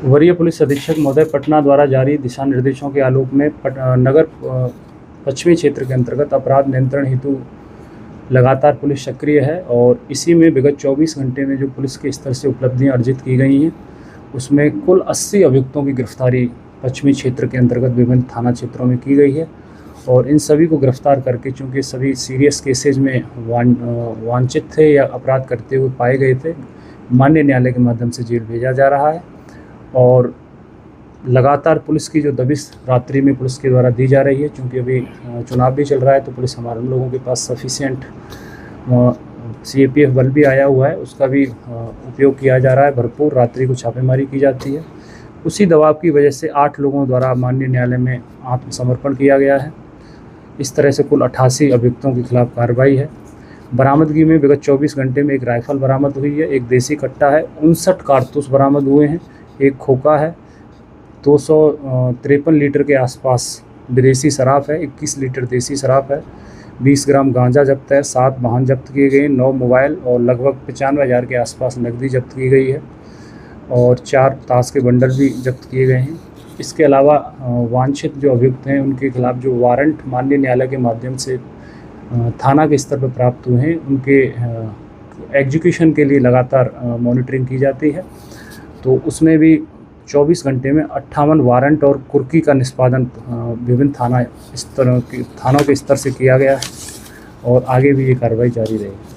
वरीय पुलिस अधीक्षक महोदय पटना द्वारा जारी दिशा निर्देशों के आलोक में नगर पश्चिमी क्षेत्र के अंतर्गत अपराध नियंत्रण हेतु लगातार पुलिस सक्रिय है और इसी में विगत 24 घंटे में जो पुलिस के स्तर से उपलब्धियां अर्जित की गई हैं उसमें कुल 80 अभियुक्तों की गिरफ्तारी पश्चिमी क्षेत्र के अंतर्गत विभिन्न थाना क्षेत्रों में की गई है। और इन सभी को गिरफ्तार करके चूँकि सभी सीरियस केसेज में वांछित थे या अपराध करते हुए पाए गए थे, माननीय न्यायालय के माध्यम से जेल भेजा जा रहा है। और लगातार पुलिस की जो दबिश रात्रि में पुलिस के द्वारा दी जा रही है, क्योंकि अभी चुनाव भी चल रहा है तो पुलिस हमारे लोगों के पास सफिशिएंट CAPF बल भी आया हुआ है, उसका भी उपयोग किया जा रहा है। भरपूर रात्रि को छापेमारी की जाती है। उसी दबाव की वजह से 8 लोगों द्वारा माननीय न्यायालय में आत्मसमर्पण किया गया है। इस तरह से कुल 88 अभियुक्तों के खिलाफ कार्रवाई है। बरामदगी में विगत 24 घंटे में एक राइफल बरामद हुई है, एक देसी कट्टा है, 59 कारतूस बरामद हुए हैं, एक खोखा है, 253 लीटर के आसपास विदेशी शराब है, 21 लीटर देसी शराब है, 20 ग्राम गांजा जब्त है, 7 वाहन जब्त किए गए, 9 मोबाइल और लगभग 95,000 के आसपास नकदी जब्त की गई है और 4 ताश के बंडल भी जब्त किए गए हैं। इसके अलावा वांछित जो अभियुक्त हैं उनके खिलाफ जो वारंट माननीय न्यायालय के माध्यम से थाना के स्तर पर प्राप्त हुए हैं, उनके एग्जीक्यूशन के लिए लगातार मॉनिटरिंग की जाती है। तो उसमें भी 24 घंटे में 58 वारंट और कुर्की का निष्पादन विभिन्न थानों के स्तर से किया गया है और आगे भी ये कार्रवाई जारी रहेगी।